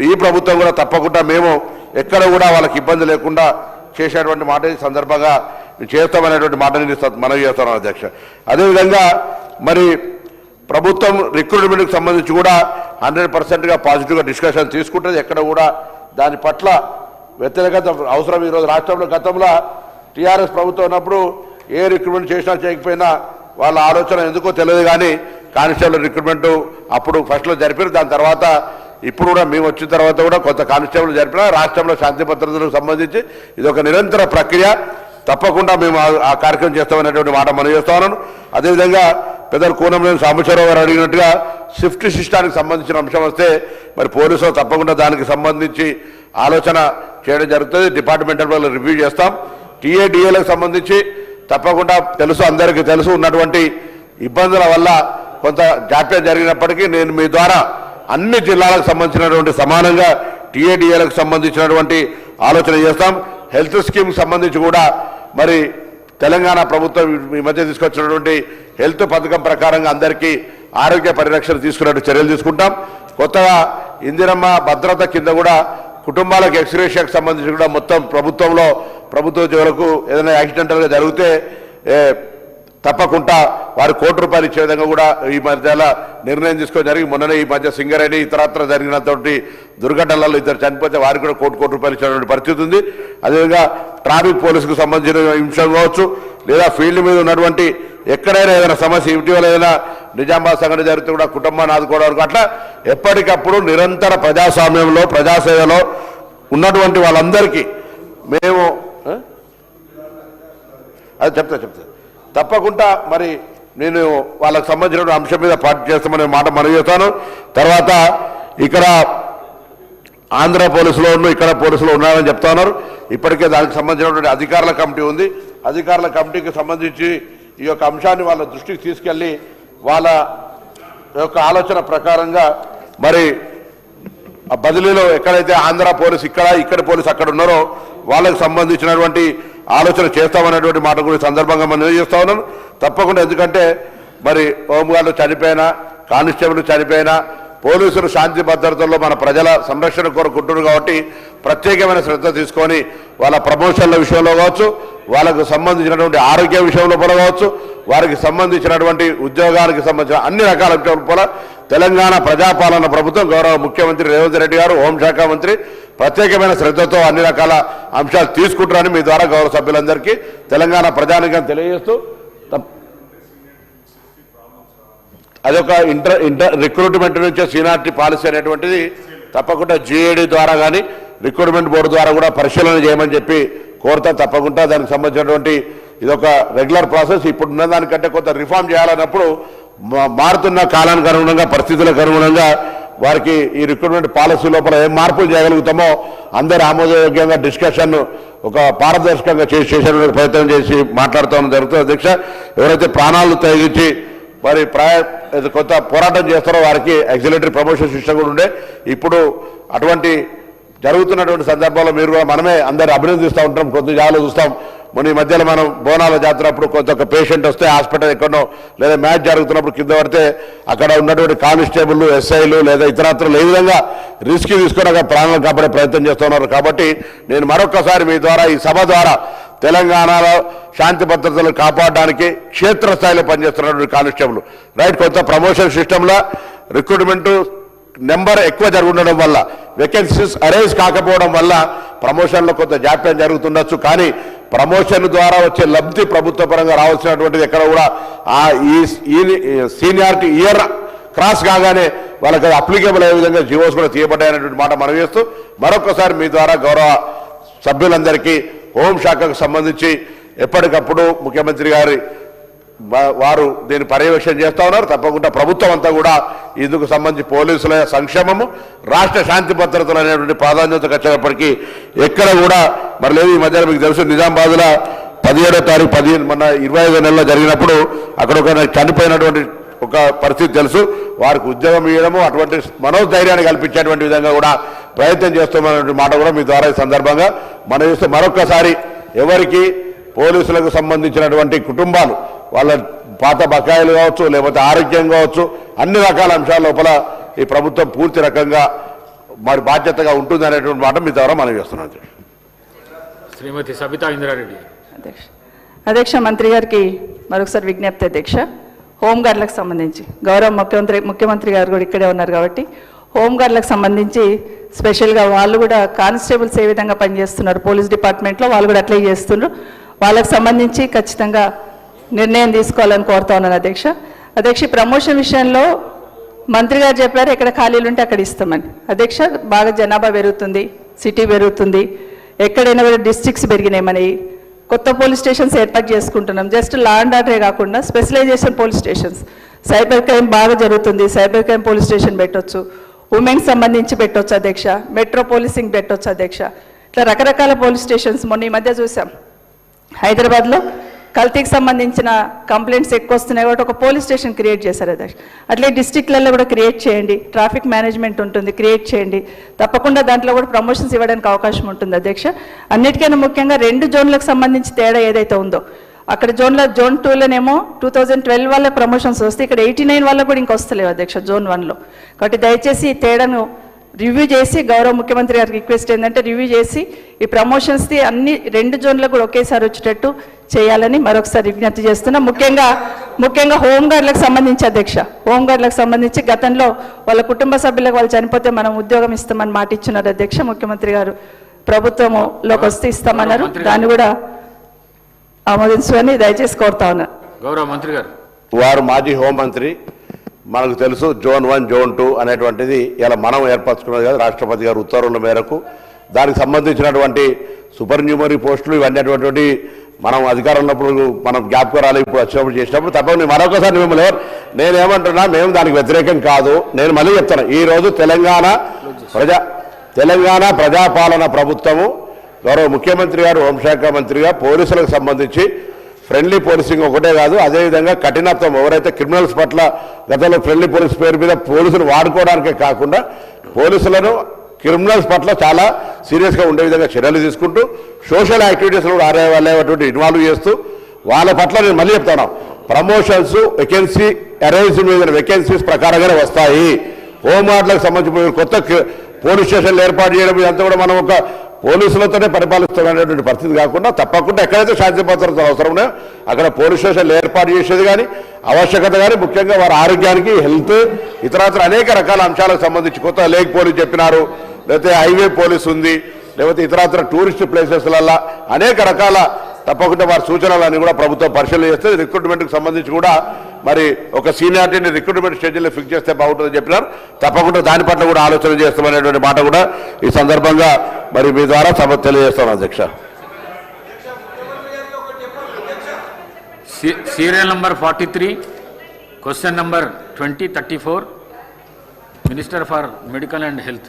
Speaker 8: ఈ ప్రభుత్వం కూడా తప్పకుండా మేము ఎక్కడ కూడా వాళ్ళకి ఇబ్బంది లేకుండా చేసేటువంటి మాట ఈ సందర్భంగా చేస్తామనేటువంటి మాట మనవి చేస్తున్నాం అధ్యక్ష. అదేవిధంగా మరి ప్రభుత్వం రిక్రూట్మెంట్కి సంబంధించి కూడా 100%గా పాజిటివ్గా డిస్కషన్ తీసుకుంటుంది. ఎక్కడ కూడా దాని పట్ల వ్యతిరేకత అవసరం. ఈరోజు రాష్ట్రంలో గతంలో టీఆర్ఎస్ ప్రభుత్వం ఉన్నప్పుడు ఏ రిక్రూట్మెంట్ చేసినా చేయకపోయినా వాళ్ళ ఆలోచన ఎందుకో తెలియదు, కానీ కానిస్టేబుల్ రిక్రూట్మెంట్ అప్పుడు ఫస్ట్లో జరిపారు. దాని తర్వాత ఇప్పుడు కూడా మేము వచ్చిన తర్వాత కూడా కొంత కానిస్టేబుల్ జరిపినా రాష్ట్రంలో శాంతి భద్రతలకు సంబంధించి ఇది ఒక నిరంతర ప్రక్రియ. తప్పకుండా మేము ఆ కార్యక్రమం చేస్తామనేటువంటి మాట మనం చేస్తా ఉన్నాను. అదేవిధంగా పెద్దలు కూనంనేని సాంబశివరావు గారు అడిగినట్టుగా షిఫ్ట్ సిస్టానికి సంబంధించిన అంశం వస్తే మరి పోలీసులు తప్పకుండా దానికి సంబంధించి ఆలోచన చేయడం జరుగుతుంది. డిపార్ట్మెంటల్ వాళ్ళు రివ్యూ చేస్తాం. టీఏడిఏలకు సంబంధించి తప్పకుండా తెలుసు, అందరికీ తెలుసు, ఉన్నటువంటి ఇబ్బందుల వల్ల కొంత జాప్యం జరిగినప్పటికీ నేను మీ ద్వారా అన్ని జిల్లాలకు సంబంధించినటువంటి సమానంగా టీఏడిఏలకు సంబంధించినటువంటి ఆలోచన చేస్తాం. హెల్త్ స్కీమ్ సంబంధించి కూడా మరి తెలంగాణ ప్రభుత్వం ఈ మధ్య తీసుకొచ్చినటువంటి హెల్త్ పథకం ప్రకారంగా అందరికీ ఆరోగ్య పరిరక్షణ తీసుకున్నట్టు చర్యలు తీసుకుంటాం. కొత్తగా ఇందిరమ్మ భద్రత కింద కూడా కుటుంబాలకు ఎక్స్గ్రేషియాకు సంబంధించి కూడా మొత్తం ప్రభుత్వ ఉద్యోగులకు ఏదైనా యాక్సిడెంటల్గా జరిగితే తప్పకుండా వారు ₹1,00,00,000 ఇచ్చే విధంగా కూడా ఈ మధ్యలో నిర్ణయం తీసుకోవడం జరిగి, మొన్ననే ఈ మధ్య సింగరేణి ఇతరత్ర జరిగినటువంటి దుర్ఘటనలలో 2 చనిపోతే వారికి కూడా ₹1,00,00,000 ఇచ్చినటువంటి పరిస్థితి ఉంది. అదేవిధంగా ట్రాఫిక్ పోలీసుకు సంబంధించిన అంశం కావచ్చు, లేదా ఫీల్డ్ మీద ఉన్నటువంటి ఎక్కడైనా ఏదైనా సమస్య ఇటీవల ఏదైనా నిజామాబాద్ సంఘటన జరిగితే కూడా కుటుంబాన్ని ఆదుకోవడానికి అట్లా ఎప్పటికప్పుడు నిరంతర ప్రజాస్వామ్యంలో ప్రజాసేవలో ఉన్నటువంటి వాళ్ళందరికీ మేము అది చెప్తా తప్పకుండా మరి నేను వాళ్ళకు సంబంధించిన అంశం మీద పార్టీ చేస్తామనే మాట మనవి చేస్తాను. తర్వాత ఇక్కడ ఆంధ్ర పోలీసులో ఇక్కడ పోలీసులో ఉన్నారని చెప్తా ఉన్నారు. ఇప్పటికే దానికి సంబంధించినటువంటి అధికారుల కమిటీ ఉంది. అధికారుల కమిటీకి సంబంధించి ఈ యొక్క అంశాన్ని వాళ్ళ దృష్టికి తీసుకెళ్లి వాళ్ళ యొక్క ఆలోచన ప్రకారంగా మరి ఆ బదిలీలో ఎక్కడైతే ఆంధ్ర పోలీసు ఇక్కడ పోలీసు అక్కడ ఉన్నారో వాళ్ళకి సంబంధించినటువంటి ఆలోచన చేస్తామనేటువంటి మాట కూడా సందర్భంగా మనం చేస్తా ఉన్నాను. తప్పకుండా ఎందుకంటే మరి హోంగార్డు చనిపోయినా కానిస్టేబుల్ చనిపోయినా పోలీసులు శాంతి భద్రతల్లో మన ప్రజల సంరక్షణ కోరుకుంటున్నారు కాబట్టి ప్రత్యేకమైన శ్రద్ధ తీసుకొని వాళ్ళ ప్రమోషన్ల విషయంలో కావచ్చు, వాళ్ళకు సంబంధించినటువంటి ఆరోగ్య విషయంలో కావచ్చు, వారికి సంబంధించినటువంటి ఉద్యోగానికి సంబంధించిన అన్ని రకాల విషయాల తెలంగాణ ప్రజాపాలన ప్రభుత్వం గౌరవ ముఖ్యమంత్రి రేవంత్ రెడ్డి గారు, హోంశాఖ మంత్రి ప్రత్యేకమైన శ్రద్ధతో అన్ని రకాల అంశాలు తీసుకుంటారని మీ ద్వారా గౌరవ సభ్యులందరికీ తెలంగాణ ప్రజానికం తెలియజేస్తూ అదొక ఇంటర్ రిక్రూట్మెంట్ నుంచి సీనియారిటీ పాలసీ అనేటువంటిది తప్పకుండా GAD ద్వారా కానీ రిక్రూట్మెంట్ బోర్డు ద్వారా కూడా పరిశీలన చేయమని చెప్పి కోరుతా. తప్పకుండా దానికి సంబంధించినటువంటి ఇదొక రెగ్యులర్ ప్రాసెస్. ఇప్పుడు ఉన్న దానికంటే కొంత రిఫార్మ్ చేయాలన్నప్పుడు మారుతున్న కాలానికి అనుగుణంగా పరిస్థితులకు అనుగుణంగా వారికి ఈ రిక్రూట్మెంట్ పాలసీ లోపల ఏం మార్పులు చేయగలుగుతామో అందరూ ఆమోదయోగ్యంగా డిస్కషన్ ఒక పారదర్శకంగా చేసేటువంటి ప్రయత్నం చేసి మాట్లాడుతూ జరుగుతుంది. అధ్యక్ష, ఎవరైతే ప్రాణాలు తెగించి మరి కొంత పోరాటం చేస్తారో వారికి ఎగ్జిలేటరీ ప్రమోషన్ సిస్టమ్ కూడా ఉండే. ఇప్పుడు అటువంటి జరుగుతున్నటువంటి సందర్భంలో మీరు కూడా మనమే అందరు అభినందిస్తూ ఉంటాం, కొంత జాగ్రత్త చూస్తాం. మొన్న ఈ మధ్యలో మనం బోనాల జాతర అప్పుడు కొంత ఒక పేషెంట్ వస్తే హాస్పిటల్ ఎక్కడో లేదా మ్యాచ్ జరుగుతున్నప్పుడు కింద పడితే అక్కడ ఉన్నటువంటి కానిస్టేబుల్ SIలు లేదా ఇతరత్రులు ఏ విధంగా రిస్క్ తీసుకొని అక్కడ ప్రాణాలు కాపాడే ప్రయత్నం చేస్తున్నారు. కాబట్టి నేను మరొకసారి మీ ద్వారా ఈ సభ ద్వారా తెలంగాణలో శాంతి భద్రతలు కాపాడడానికి క్షేత్రస్థాయిలో పనిచేస్తున్నటువంటి కానిస్టేబుల్ కొంత ప్రమోషన్ సిస్టంలో రిక్రూట్మెంట్ నెంబర్ ఎక్కువ జరుగుతుండడం వల్ల వేకెన్సీస్ అరేంజ్ కాకపోవడం వల్ల ప్రమోషన్లో కొంత జాప్యం జరుగుతుండొచ్చు. కానీ ప్రమోషన్ ద్వారా వచ్చే లబ్ధి ప్రభుత్వ పరంగా రావాల్సినటువంటిది ఎక్కడ కూడా ఈ సీనియారిటీ ఇయర్ క్రాస్ కాగానే వాళ్ళకి అప్లికేబుల్ అయ్యే విధంగా జీవోస్ కూడా తీయబడ్డాయనేటువంటి మాట మనం చేస్తూ మరొకసారి మీ ద్వారా గౌరవ సభ్యులందరికీ హోంశాఖకు సంబంధించి ఎప్పటికప్పుడు ముఖ్యమంత్రి గారి వారు దీన్ని పర్యవేక్షణ చేస్తూ ఉన్నారు. తప్పకుండా ప్రభుత్వం అంతా కూడా ఇందుకు సంబంధించి పోలీసుల సంక్షేమము, రాష్ట్ర శాంతి భద్రతలు అనేటువంటి ప్రాధాన్యతకు వచ్చేటప్పటికీ ఎక్కడ కూడా మరి లేదు. ఈ మధ్యలో మీకు తెలుసు నిజామాబాద్లో 17వ తారీఖు మొన్న 25 నెలల్లో జరిగినప్పుడు అక్కడ ఒక చనిపోయినటువంటి ఒక పరిస్థితి తెలుసు. వారికి ఉద్యోగం ఇవ్వడము అటువంటి మనోధైర్యాన్ని కల్పించేటువంటి విధంగా కూడా ప్రయత్నం చేస్తామనే మాట కూడా మీ ద్వారా ఈ సందర్భంగా మనం చూస్తే మరొక్కసారి ఎవరికి పోలీసులకు సంబంధించినటువంటి కుటుంబాలు వాళ్ళ పాత బకాయిలు కావచ్చు లేకపోతే ఆరోగ్యం కావచ్చు అన్ని రకాల అంశాల లోపల ఈ ప్రభుత్వం పూర్తి రకంగా మరి బాధ్యతగా ఉంటుంది అనేటువంటి మాట మీ ద్వారా మనం చేస్తున్నాం.
Speaker 2: శ్రీమతి సబితా ఇంద్రారెడ్డి.
Speaker 3: అధ్యక్ష, మంత్రి గారికి మరొకసారి విజ్ఞప్తి. అధ్యక్ష, హోంగార్డులకు సంబంధించి గౌరవ ముఖ్యమంత్రి గారు కూడా ఇక్కడే ఉన్నారు కాబట్టి హోంగార్డులకు సంబంధించి స్పెషల్గా వాళ్ళు కూడా కానిస్టేబుల్స్ ఏ విధంగా పనిచేస్తున్నారు పోలీస్ డిపార్ట్మెంట్లో వాళ్ళు కూడా అట్లే చేస్తున్నారు. వాళ్ళకు సంబంధించి ఖచ్చితంగా నిర్ణయం తీసుకోవాలని కోరుతా ఉన్నాను. అధ్యక్ష, ప్రమోషన్ విషయంలో మంత్రి గారు చెప్పారు ఎక్కడ ఖాళీలు ఉంటే అక్కడ ఇస్తామని. అధ్యక్ష, బాగా జనాభా పెరుగుతుంది, సిటీ పెరుగుతుంది, ఎక్కడైనా కూడా డిస్ట్రిక్ట్స్ పెరిగినాయి. మనకి కొత్త పోలీస్ స్టేషన్స్ ఏర్పాటు చేసుకుంటున్నాం. జస్ట్ లా అండ్ ఆర్డరే కాకుండా specialisation police stations, cyber crime బాగా జరుగుతుంది, సైబర్ క్రైమ్ పోలీస్ స్టేషన్ పెట్టవచ్చు, ఉమెన్కి సంబంధించి పెట్టవచ్చు అధ్యక్ష, మెట్రో పోలీసింగ్ పెట్టవచ్చు అధ్యక్ష. ఇట్లా రకరకాల పోలీస్ స్టేషన్స్ మొన్న ఈ మధ్య చూసాం. హైదరాబాద్లో కల్తీకి సంబంధించిన కంప్లైంట్స్ ఎక్కువ వస్తున్నాయి కాబట్టి ఒక పోలీస్ స్టేషన్ క్రియేట్ చేశారు అధ్యక్ష. అట్లే డిస్ట్రిక్ట్లలో కూడా క్రియేట్ చేయండి, ట్రాఫిక్ మేనేజ్మెంట్ ఉంటుంది, క్రియేట్ చేయండి. తప్పకుండా దాంట్లో కూడా ప్రమోషన్స్ ఇవ్వడానికి అవకాశం ఉంటుంది అధ్యక్ష. అన్నిటికైనా ముఖ్యంగా 2 జోన్లకు సంబంధించి తేడా ఏదైతే ఉందో అక్కడ జోన్ 2లోనేమో 2012 వాళ్ళ ప్రమోషన్స్ వస్తే ఇక్కడ 89 వాళ్ళకు కూడా ఇంకొస్తలేవు అధ్యక్ష జోన్ 1లో. కాబట్టి దయచేసి ఈ తేడాను రివ్యూ చేసి గౌరవ ముఖ్యమంత్రి గారికి రిక్వెస్ట్ ఏంటంటే రివ్యూ చేసి ఈ ప్రమోషన్స్ది అన్ని 2 జోన్లకు కూడా ఒకేసారి వచ్చేటట్టు చేయాలని మరొకసారి విజ్ఞప్తి చేస్తున్నా. ముఖ్యంగా హోంగార్డులకు సంబంధించి అధ్యక్ష, హోంగార్డులకు సంబంధించి గతంలో వాళ్ళ కుటుంబ సభ్యులకు వాళ్ళు చనిపోతే మనం ఉద్యోగం ఇస్తామని మాట ఇచ్చున్నారు అధ్యక్ష. ముఖ్యమంత్రి గారు ప్రభుత్వంలోకి వస్తే ఇస్తామన్నారు, దాన్ని కూడా ఆమోదించుకొని దయచేసి కోరుతా ఉన్నారు.
Speaker 2: గౌరవ మంత్రి గారు.
Speaker 8: వారు మాజీ హోంమంత్రి. మనకు తెలుసు జోన్ 1 జోన్ 2 అనేటువంటిది ఇలా మనం ఏర్పరచుకున్నది కదా రాష్ట్రపతి గారు ఉత్తర్వుల మేరకు. దానికి సంబంధించినటువంటి సూపర్ న్యూమరీ పోస్టులు ఇవన్నీ అటువంటి మనం అధికారం ఉన్నప్పుడు మనం జ్ఞాపకాలు ఇప్పుడు వచ్చినప్పుడు చేసినప్పుడు తప్పకుండా మరొకసారి మిమ్మల్ని నేనేమంటున్నా, మేము దానికి వ్యతిరేకం కాదు. నేను మళ్ళీ చెప్తాను, ఈరోజు తెలంగాణ ప్రజాపాలన ప్రభుత్వము గౌరవ ముఖ్యమంత్రి గారు, హోంశాఖ మంత్రిగా పోలీసులకు సంబంధించి ఫ్రెండ్లీ పోలీసింగ్ ఒకటే కాదు, అదేవిధంగా కఠినత్వం ఎవరైతే క్రిమినల్స్ పట్ల గతంలో ఫ్రెండ్లీ పోలీస్ పేరు మీద పోలీసులు వాడుకోవడానికే కాకుండా పోలీసులను క్రిమినల్స్ పట్ల చాలా సీరియస్గా ఉండే విధంగా చర్యలు తీసుకుంటూ సోషల్ యాక్టివిటీస్లో కూడా వాళ్ళటువంటి ఇన్వాల్వ్ చేస్తూ వాళ్ళ పట్ల నేను మళ్ళీ చెప్తాను, ప్రమోషన్స్ వేకెన్సీ అరేంజ్ మీద వేకెన్సీస్ ప్రకారంగానే వస్తాయి. హోంగార్డులకు సంబంధించి కొత్త పోలీస్ స్టేషన్లు ఏర్పాటు చేయడం ఇదంతా కూడా మనం ఒక పోలీసులతోనే పరిపాలిస్తున్నటువంటి పరిస్థితి కాకుండా తప్పకుండా ఎక్కడైతే శాంతి భద్రతలు అవసరం ఉన్నాయో అక్కడ పోలీస్ స్టేషన్లు ఏర్పాటు చేసేది కానీ ఆవశ్యకత కానీ ముఖ్యంగా వారి ఆరోగ్యానికి హెల్త్ ఇతరత్ర అనేక రకాల అంశాలకు సంబంధించి కొత్త లేక్ పోలీస్ చెప్పినారు, లేకపోతే హైవే పోలీస్ ఉంది, లేకపోతే ఇతరత్ర టూరిస్ట్ ప్లేసెస్లల్లా అనేక రకాల తప్పకుండా వారి సూచనలన్నీ కూడా ప్రభుత్వం పరిశీలన చేస్తే రిక్రూట్మెంట్కి సంబంధించి కూడా మరి ఒక సీనియారిటీని రిక్రూట్మెంట్ స్టేజ్లో ఫిక్స్ చేస్తే బాగుంటుందని చెప్పినారు. తప్పకుండా దాని పట్ల కూడా ఆలోచన చేస్తామనేటువంటి మాట కూడా ఈ సందర్భంగా మరి మీ ద్వారా సభ తెలియజేస్తాను అధ్యక్ష.
Speaker 2: Serial number 43, question number 2034, minister for medical and health.